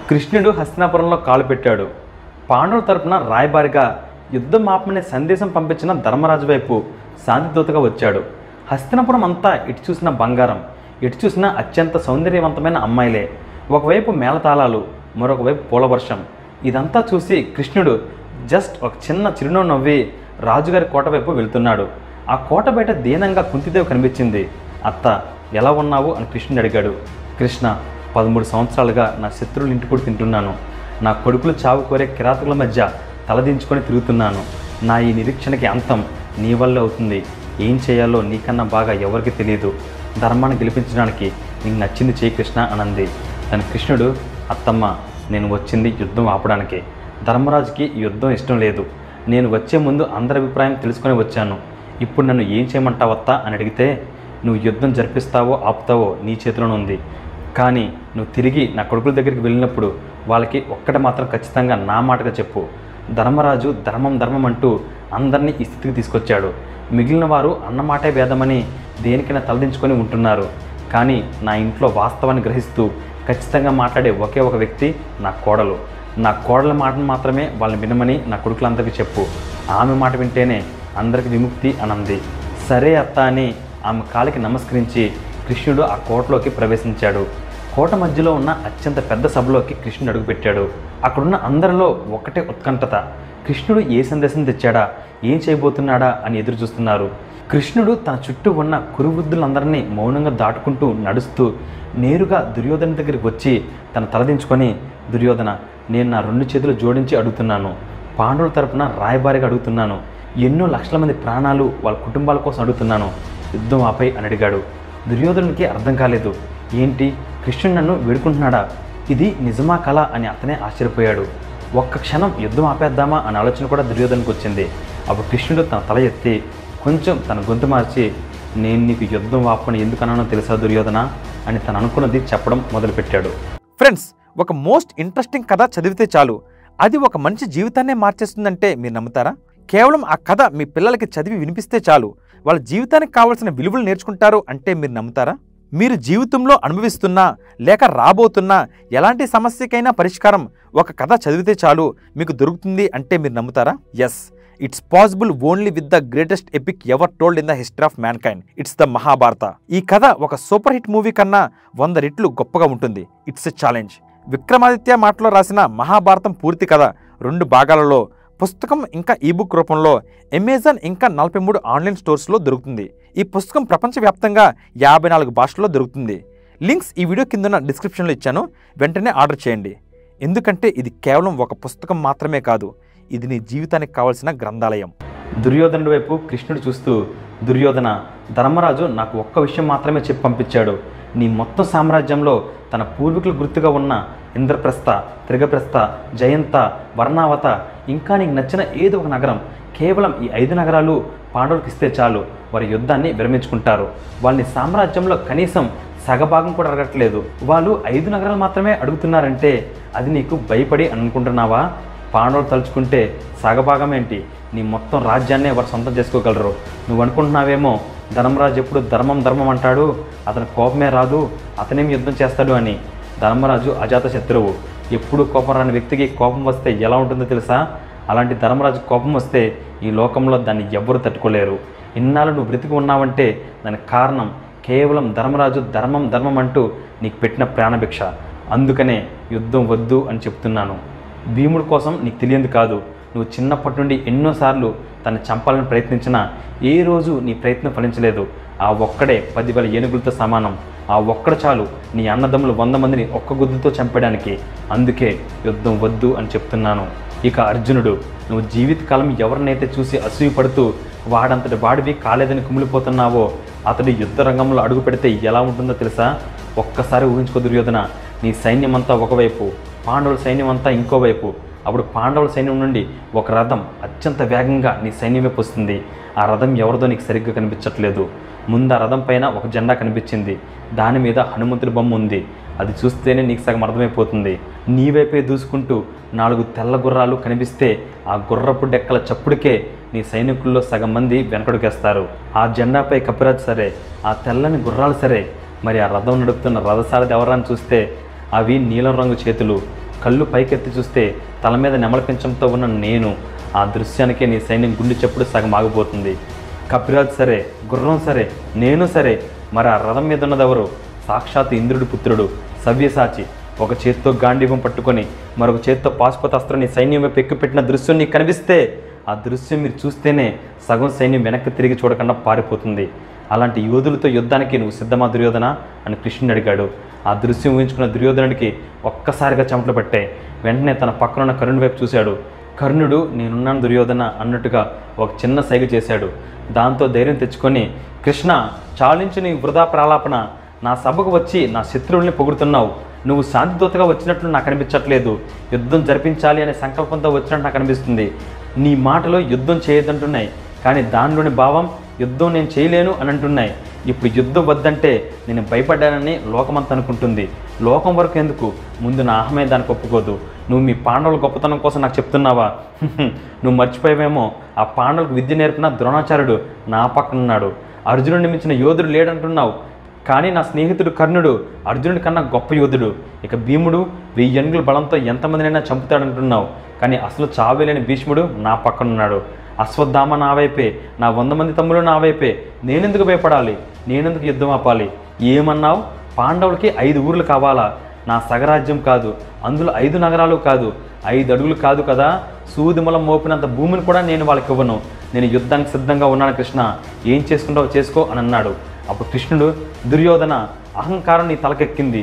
కృష్ణుడు హస్తినాపురంలో కాలు పెట్టాడు. పాండవుల తరపున రాయబారిగా యుద్ధం ఆపమనే సందేశం పంపించిన ధర్మరాజు వైపు శాంతిదూతగా వచ్చాడు. హస్తినాపురం అంతా ఇటు చూసిన బంగారం, ఇటు చూసిన అత్యంత సౌందర్యవంతమైన అమ్మాయిలే. ఒకవైపు మేళతాళాలు, మరొకవైపు పూలవర్షం. ఇదంతా చూసి కృష్ణుడు జస్ట్ ఒక చిన్న చిరునవ్వు నవ్వి రాజుగారి కోట వైపు వెళ్తున్నాడు. ఆ కోట బయట దీనంగా కుంతిదేవి కనిపించింది. అత్త ఎలా ఉన్నావు అని కృష్ణుడు అడిగాడు. కృష్ణ, 13 సంవత్సరాలుగా నా శత్రువులు ఇంటి కూడా తింటున్నాను. నా కొడుకులు చావు కోరే కిరాతకుల మధ్య తలదించుకొని తిరుగుతున్నాను. నా ఈ నిరీక్షణకి అంతం నీ వల్లే అవుతుంది. ఏం చేయాలో నీకన్నా బాగా ఎవరికి తెలియదు. ధర్మాన్ని గెలిపించడానికి నీకు నచ్చింది చేయి కృష్ణ అనంది. దాని కృష్ణుడు, అత్తమ్మ, నేను వచ్చింది యుద్ధం ఆపడానికి. ధర్మరాజుకి ఈ యుద్ధం ఇష్టం లేదు. నేను వచ్చే ముందు అందరి అభిప్రాయం తెలుసుకొని వచ్చాను. ఇప్పుడు నన్ను ఏం చేయమంటావత్తా అని అడిగితే, నువ్వు యుద్ధం జరిపిస్తావో ఆపుతావో నీ చేతిలోనే ఉంది. కానీ నువ్వు తిరిగి నా కొడుకుల దగ్గరికి వెళ్ళినప్పుడు వాళ్ళకి ఒక్కటి మాత్రం ఖచ్చితంగా నా మాటగా చెప్పు. ధర్మరాజు ధర్మం అంటూ అందరినీ ఈ స్థితికి తీసుకొచ్చాడు. మిగిలిన వారు అన్నమాటే వేదమని దేనికైనా తలదించుకొని ఉంటున్నారు. కానీ నా ఇంట్లో వాస్తవాన్ని గ్రహిస్తూ ఖచ్చితంగా మాట్లాడే ఒకే ఒక వ్యక్తి నా కోడలు. నా కోడల మాటను మాత్రమే వాళ్ళని వినమని నా కొడుకులందరికీ చెప్పు. ఆమె మాట వింటేనే అందరికి విముక్తి అనంది. సరే అత్త అని ఆమె కాలికి నమస్కరించి కృష్ణుడు ఆ కోటలోకి ప్రవేశించాడు. కోట మధ్యలో ఉన్న అత్యంత పెద్ద సభలోకి కృష్ణుడు అడుగుపెట్టాడు. అక్కడున్న అందరిలో ఒకటే ఉత్కంఠత. కృష్ణుడు ఏ సందేశం తెచ్చాడా, ఏం చేయబోతున్నాడా అని ఎదురు చూస్తున్నారు. కృష్ణుడు తన చుట్టూ ఉన్న కురువృద్ధులందరినీ మౌనంగా దాటుకుంటూ నడుస్తూ నేరుగా దుర్యోధన దగ్గరికి వచ్చి తన తలదించుకొని, దుర్యోధన, నేను నా 2 చేతులు జోడించి అడుగుతున్నాను. పాండవుల తరపున రాయబారిగా అడుగుతున్నాను. ఎన్నో లక్షల మంది ప్రాణాలు వాళ్ళ కుటుంబాల కోసం అడుగుతున్నాను. యుద్ధం ఆపై అని అడిగాడు. దుర్యోధనునికి అర్థం కాలేదు. ఏంటి, కృష్ణుడు నన్ను వేడుకుంటున్నాడా? ఇది నిజమా కళ అని అతనే ఆశ్చర్యపోయాడు. ఒక్క క్షణం యుద్ధం ఆపేద్దామా అనే ఆలోచన కూడా దుర్యోధనకు వచ్చింది. అప్పుడు కృష్ణుడు తన తల ఎత్తి కొంచెం తన గొంతు మార్చి, నేను నీకు యుద్ధం ఆపని ఎందుకన్నానో తెలుసా దుర్యోధన అని తను అనుకున్నది చెప్పడం మొదలుపెట్టాడు. ఫ్రెండ్స్, ఒక మోస్ట్ ఇంట్రెస్టింగ్ కథ చదివితే చాలు అది ఒక మనిషి జీవితాన్నే మార్చేస్తుందంటే మీరు నమ్ముతారా? కేవలం ఆ కథ మీ పిల్లలకి చదివి వినిపిస్తే చాలు వాళ్ళ జీవితానికి కావాల్సిన విలువలు నేర్చుకుంటారు అంటే మీరు నమ్ముతారా? మీరు జీవితంలో అనుభవిస్తున్నా లేక రాబోతున్నా ఎలాంటి సమస్యకైనా పరిష్కారం ఒక కథ చదివితే చాలు మీకు దొరుకుతుంది అంటే మీరు నమ్ముతారా? Yes, it's possible only with the greatest epic ever told in the history of mankind. It's the Mahabharata. ఈ కథ ఒక సూపర్ హిట్ మూవీ కన్నా 100 రెట్లు గొప్పగా ఉంటుంది. It's a challenge. విక్రమాదిత్య మాటలో రాసిన మహాభారతం పూర్తి కథ 2 భాగాలలో పుస్తకం ఇంకా ఈబుక్ రూపంలో అమెజాన్ ఇంకా 43 ఆన్లైన్ స్టోర్స్లో దొరుకుతుంది. ఈ పుస్తకం ప్రపంచవ్యాప్తంగా 54 భాషల్లో దొరుకుతుంది. లింక్స్ ఈ వీడియో కింద డిస్క్రిప్షన్లో ఇచ్చాను. వెంటనే ఆర్డర్ చేయండి. ఎందుకంటే ఇది కేవలం ఒక పుస్తకం మాత్రమే కాదు, ఇది నీ జీవితానికి కావాల్సిన గ్రంథాలయం. దుర్యోధనుడి వైపు కృష్ణుడు చూస్తూ, దుర్యోధన, ధర్మరాజు నాకు ఒక్క విషయం మాత్రమే చెప్పి పంపించాడు. నీ మొత్తం సామ్రాజ్యంలో తన పూర్వీకుల గుర్తుగా ఉన్న ఇంద్రప్రస్థ, త్రిగప్రస్థ, జయంత, వర్ణావత, ఇంకా నీకు నచ్చిన ఏదో ఒక నగరం, కేవలం ఈ 5 నగరాలు పాండవులకు ఇస్తే చాలు వారి యుద్ధాన్ని విరమించుకుంటారు. వాళ్ళని సామ్రాజ్యంలో కనీసం సగభాగం కూడా అడగట్లేదు. వాళ్ళు 5 నగరాలు మాత్రమే అడుగుతున్నారంటే అది నీకు భయపడి అనుకుంటున్నావా? పాండవులు తలుచుకుంటే సగభాగం ఏంటి, నీ మొత్తం రాజ్యాన్నే వారు సొంతం చేసుకోగలరు. నువ్వు అనుకుంటున్నావేమో ధర్మరాజు ఎప్పుడు ధర్మం అంటాడు, అతని కోపమే రాదు, అతనేం యుద్ధం చేస్తాడు అని. ధర్మరాజు అజాత శత్రువు. ఎప్పుడు కోపం రాని వ్యక్తికి కోపం వస్తే ఎలా ఉంటుందో తెలుసా? అలాంటి ధర్మరాజు కోపం వస్తే ఈ లోకంలో దాన్ని ఎవ్వరూ తట్టుకోలేరు. ఇన్నాళ్ళు నువ్వు బ్రతికి ఉన్నావంటే దానికి కారణం కేవలం ధర్మరాజు ధర్మం అంటూ నీకు పెట్టిన ప్రాణభిక్ష. అందుకనే యుద్ధం వద్దు అని చెప్తున్నాను. భీముడి కోసం నీకు తెలియంది కాదు. నువ్వు చిన్నప్పటి నుండి ఎన్నోసార్లు తను చంపాలని ప్రయత్నించినా ఏ రోజు నీ ప్రయత్నం ఫలించలేదు. ఆ ఒక్కడే 10,000 ఏనుగులతో సమానం. ఆ ఒక్కడ చాలు నీ అన్నదమ్ములు 100 మందిని ఒక్క గుద్దుతో చంపడానికి. అందుకే యుద్ధం వద్దు అని చెప్తున్నాను. ఇక అర్జునుడు, నువ్వు జీవితకాలం ఎవరినైతే చూసి అసూయపడుతూ వాడంతటి వాడివి కాలేదని కుమిలిపోతున్నావో అతడు యుద్ధ రంగంలో అడుగు పెడితే ఎలా ఉంటుందో తెలుసా? ఒక్కసారి ఊహించుకో దుర్యోధన, నీ సైన్యమంతా ఒకవైపు, పాండవుల సైన్యం అంతా ఇంకోవైపు. అప్పుడు పాండవుల సైన్యం నుండి ఒక రథం అత్యంత వేగంగా నీ సైన్యం వైపు వస్తుంది. ఆ రథం ఎవరిదో నీకు సరిగ్గా కనిపించట్లేదు. ముందు ఆ రథం పైన ఒక జెండా కనిపించింది. దాని మీద హనుమంతుడి బొమ్మ ఉంది. అది చూస్తేనే నీకు సగం అర్థమైపోతుంది. నీ వైపే దూసుకుంటూ 4 తెల్ల గుర్రాలు కనిపిస్తే ఆ గుర్రపు డెక్కల చప్పుడుకే నీ సైనికుల్లో సగం మంది వెనకడుకేస్తారు. ఆ జెండాపై కపిరాజు సరే, ఆ తెల్లని గుర్రాలు సరే, మరి ఆ రథం నడుపుతున్న రథసారథి ఎవరని చూస్తే అవి నీలం రంగు చేతులు, కళ్ళు పైకెత్తి చూస్తే తల మీద నెమల పింఛంతో ఉన్న నేను. ఆ దృశ్యానికే నీ సైన్యం గుండె చెప్పుడు సగం ఆగిపోతుంది. కపిరాజు సరే, గుర్రం సరే, నేను సరే, మరి ఆ రథం మీద ఉన్నదెవరు? సాక్షాత్ ఇంద్రుడి పుత్రుడు సవ్యసాచి. ఒక చేత్తో గాంధీవం పట్టుకొని మరొక చేత్తో పాశుపత అస్త్రం నీ సైన్యం వైపు ఎక్కుపెట్టిన దృశ్యం నీకు కనిపిస్తే, ఆ దృశ్యం మీరు చూస్తేనే సగం సైన్యం వెనక్కి తిరిగి చూడకుండా పారిపోతుంది. అలాంటి యోధులతో యుద్ధానికి నువ్వు సిద్ధమా దుర్యోధన అని కృష్ణుడు అడిగాడు. ఆ దృశ్యం ఊహించుకున్న దుర్యోధనుడికి ఒక్కసారిగా చెమటలు పట్టాయి. వెంటనే తన పక్కనున్న కర్ణుడి వైపు చూశాడు. కర్ణుడు నేనున్నాను దుర్యోధన అన్నట్టుగా ఒక చిన్న సైగ చేశాడు. దాంతో ధైర్యం తెచ్చుకొని, కృష్ణ, చాలించి నీ వృధా ప్రాలాపన. నా సభకు వచ్చి నా శత్రువుల్ని పొగుడుతున్నావు. నువ్వు శాంతిదూతగా వచ్చినట్లు నాకు అనిపించట్లేదు. యుద్ధం జరిపించాలి అనే సంకల్పంతో వచ్చినట్టు నాకు అనిపిస్తుంది. నీ మాటలో యుద్ధం చేయొద్దంటున్నాయి, కానీ దానిలోని భావం యుద్ధం నేను చేయలేను అని అంటున్నాయి. ఇప్పుడు యుద్ధం వద్దంటే నేను భయపడ్డానని లోకమంతా అనుకుంటుంది. లోకం వరకు ఎందుకు, ముందు నా అహమే దానికి ఒప్పుకోదు. నువ్వు మీ పాండవుల గొప్పతనం కోసం నాకు చెప్తున్నావా? నువ్వు మర్చిపోయావేమో, ఆ పాండవులకు విద్య నేర్పిన ద్రోణాచార్యుడు నా పక్కనున్నాడు. అర్జునుడిని మించిన యోధుడు లేడంటున్నావు, కానీ నా స్నేహితుడు కర్ణుడు అర్జునుడి కన్నా గొప్ప యోధుడు. ఇక భీముడు 1000 ఏనుగుల బలంతో ఎంతమందినైనా చంపుతాడంటున్నావు, కానీ అసలు చావేలేని భీష్ముడు నా పక్కనున్నాడు. అశ్వత్థామ నా వైపే, నా 100 మంది తమ్ములు నా వైపే. నేనెందుకు భయపడాలి? నేనెందుకు యుద్ధం ఆపాలి? ఏమన్నావు? పాండవులకి 5 ఊర్లు కావాలా? నా సగరాజ్యం కాదు, అందులో 5 నగరాలు కాదు, 5 అడుగులు కాదు కదా, సూదిమలం మోపినంత భూమిని కూడా నేను వాళ్ళకి ఇవ్వను. నేను యుద్ధానికి సిద్ధంగా ఉన్నాను కృష్ణ, ఏం చేసుకుంటావో చేసుకో అని అన్నాడు. అప్పుడు కృష్ణుడు, దుర్యోధన, అహంకారం నీ తలకెక్కింది.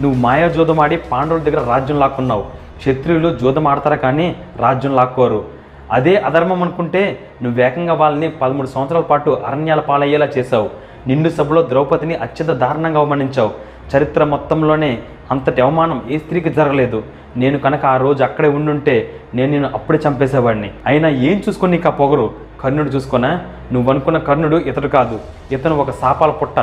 నువ్వు మాయాజోదం ఆడి పాండవుల దగ్గర రాజ్యం లాక్కున్నావు. క్షత్రియులు జోదం ఆడతారా కానీ రాజ్యం లాక్కోరు. అదే అధర్మం అనుకుంటే నువ్వు ఏకంగా వాళ్ళని 13 సంవత్సరాల పాటు అరణ్యాల పాలయ్యేలా చేశావు. నిండు సభలో ద్రౌపదిని అత్యంత దారుణంగా అవమానించావు. చరిత్ర మొత్తంలోనే అంతటి అవమానం ఏ స్త్రీకి జరగలేదు. నేను కనుక ఆ రోజు అక్కడే ఉండుంటే నేను నిన్ను అప్పుడే చంపేసేవాడిని. అయినా ఏం చూసుకొని నీకు ఆ పొగరు? కర్ణుడు చూసుకున్నా? నువ్వు అనుకున్న కర్ణుడు ఇతడు కాదు. ఇతను ఒక శాపాల పుట్ట.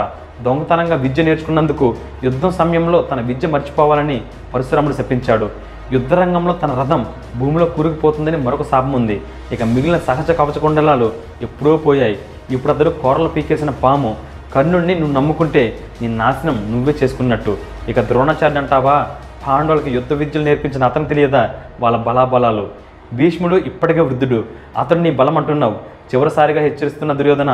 దొంగతనంగా విద్య నేర్చుకున్నందుకు యుద్ధం సమయంలో తన విద్య మర్చిపోవాలని పరశురాముడు శపించాడు. యుద్ధరంగంలో తన రథం భూమిలో కూరుకుపోతుందని మరొక శాపం ఉంది. ఇక మిగిలిన సహజ కవచకుండలాలు ఎప్పుడో పోయాయి. ఇప్పుడు అతడు కూరలు పీకేసిన పాము. కర్ణుడిని నువ్వు నమ్ముకుంటే నీ నాశనం నువ్వే చేసుకున్నట్టు. ఇక ద్రోణాచార్యుడు అంటావా? పాండవులకి యుద్ధ విద్యలు నేర్పించిన అతను తెలియదా వాళ్ళ బలాబలాలు? భీష్ముడు ఇప్పటికే వృద్ధుడు, అతడు నీ బలం అంటున్నావు. చివరిసారిగా హెచ్చరిస్తున్న దుర్యోధన,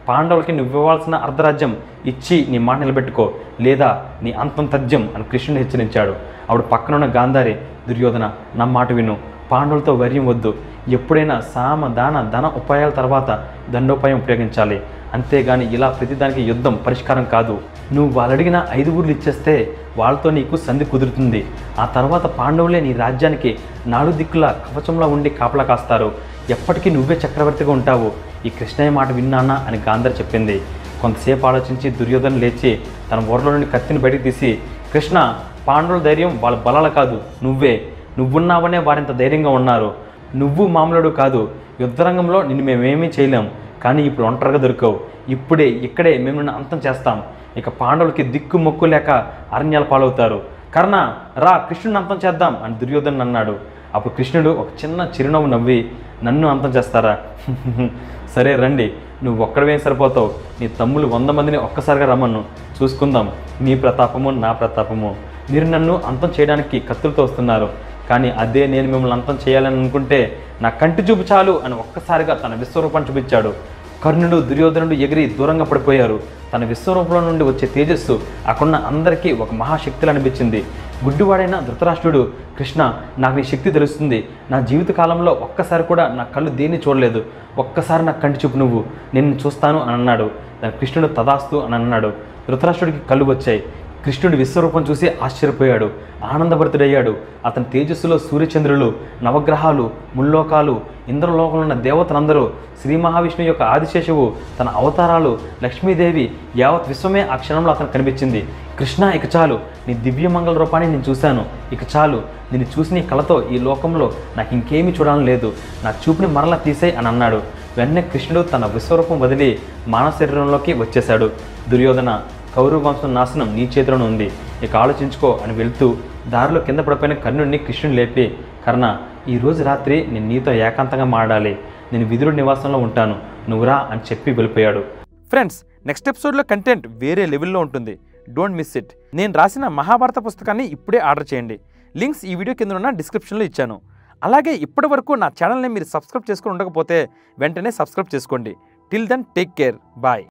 పాండవులకి నువ్వు ఇవ్వాల్సిన అర్ధరాజ్యం ఇచ్చి నీ మాట నిలబెట్టుకో, లేదా నీ అంతం తథ్యం అని కృష్ణుడు హెచ్చరించాడు. అప్పుడు పక్కనున్న గాంధారి, దుర్యోధన, నా మాట విను, పాండవులతో వర్యం వద్దు. ఎప్పుడైనా సామ దాన ధన ఉపాయాల తర్వాత దండోపాయం ఉపయోగించాలి, అంతేగాని ఇలా ప్రతిదానికి యుద్ధం పరిష్కారం కాదు. నువ్వు వాళ్ళు అడిగిన 5 ఊర్లు ఇచ్చేస్తే వాళ్ళతో నీకు సంధి కుదురుతుంది. ఆ తర్వాత పాండవులే నీ రాజ్యానికి 4 దిక్కుల కవచంలో ఉండి కాపలా కాస్తారు. ఎప్పటికీ నువ్వే చక్రవర్తిగా ఉంటావు. ఈ కృష్ణయ్య మాట విన్నానా అని గాంధారి చెప్పింది. కొంతసేపు ఆలోచించి దుర్యోధన లేచి తన ఊర్లో నుండి కత్తిని బయటికి తీసి, కృష్ణ, పాండవుల ధైర్యం వాళ్ళ బలాలు కాదు, నువ్వున్నావనే వారింత ధైర్యంగా ఉన్నారు. నువ్వు మామూలుడు కాదు. యుద్ధరంగంలో నిన్ను మేమేమీ చేయలేం, కానీ ఇప్పుడు ఒంటరిగా దొరికావు. ఇక్కడే మేము నిన్ను అంతం చేస్తాం. ఇక పాండవులకి దిక్కు మొక్కు లేక అరణ్యాల పాలవుతారు. కర్ణ, రా, కృష్ణుడిని అంతం చేద్దాం అని దుర్యోధను అన్నాడు. అప్పుడు కృష్ణుడు ఒక చిన్న చిరునవ్వు నవ్వి, నన్ను అంతం చేస్తారా? సరే రండి, నువ్వు ఒక్కడవేం సరిపోతావు. నీ తమ్ములు 100 మందిని ఒక్కసారిగా రమ్మను, చూసుకుందాం మీ ప్రతాపము నా ప్రతాపము. మీరు నన్ను అంతం చేయడానికి కత్తులతో వస్తున్నారు, కానీ అదే నేను మిమ్మల్ని అంతం చేయాలని అనుకుంటే నా కంటి చూపు చాలు అని ఒక్కసారిగా తన విశ్వరూపాన్ని చూపించాడు. కర్ణుడు, దుర్యోధనుడు ఎగిరి దూరంగా పడిపోయారు. తన విశ్వరూపంలో నుండి వచ్చే తేజస్సు అక్కడున్న అందరికీ ఒక మహాశక్తిలా అనిపించింది. గుడ్డివాడైన ధృతరాష్ట్రుడు, కృష్ణ, నాకు నీ శక్తి తెలుస్తుంది. నా జీవిత కాలంలో ఒక్కసారి కూడా నా కళ్ళు దేన్ని చూడలేదు. ఒక్కసారి నాకు కంటి చూపు నువ్వు, నేను చూస్తాను అని అన్నాడు. దాని కృష్ణుడు తదాస్తు అని అన్నాడు. ధృతరాష్ట్రుడికి కళ్ళు వచ్చాయి. కృష్ణుడి విశ్వరూపం చూసి ఆశ్చర్యపోయాడు, ఆనందభరితుడయ్యాడు. అతని తేజస్సులో సూర్యచంద్రులు, నవగ్రహాలు, ముల్లోకాలు, ఇంద్రలోకంలో ఉన్న దేవతలందరూ, శ్రీ మహావిష్ణువు యొక్క ఆదిశేషువు, తన అవతారాలు, లక్ష్మీదేవి, యావత్ విశ్వమే ఆ క్షణంలో అతను కనిపించింది. కృష్ణ, ఇక చాలు, నీ దివ్యమంగళ రూపాన్ని నేను చూశాను. ఇక చాలు, నేను చూసిన ఈ కళతో ఈ లోకంలో నాకు ఇంకేమీ చూడాలని లేదు. నా చూపుని మరలా తీసేయ్ అని అన్నాడు. వెంటనే కృష్ణుడు తన విశ్వరూపం వదిలి మానవ శరీరంలోకి వచ్చేశాడు. దుర్యోధన, కౌరవ వంశం నాశనం నీ చేతిలోనే ఉంది, ఇక ఆలోచించుకో అని వెళ్తూ దారిలో కింద పడిపోయిన కర్ణుడిని కృష్ణుడు లేపి, కర్ణ, ఈరోజు రాత్రి నేను నీతో ఏకాంతంగా మాడాలి. నేను విదురుడి నివాసంలో ఉంటాను, నువ్వురా అని చెప్పి వెళ్ళిపోయాడు. ఫ్రెండ్స్, నెక్స్ట్ ఎపిసోడ్లో కంటెంట్ వేరే లెవెల్లో ఉంటుంది. Don't miss it. నేను రాసిన మహాభారత పుస్తకాన్ని ఇప్పుడే ఆర్డర్ చేయండి. లింక్స్ ఈ వీడియో కింద ఉన్న డిస్క్రిప్షన్లో ఇచ్చాను. అలాగే ఇప్పటి వరకు నా ఛానల్ని మీరు సబ్స్క్రైబ్ చేసుకుని ఉండకపోతే వెంటనే సబ్స్క్రైబ్ చేసుకోండి. Till then take care. Bye.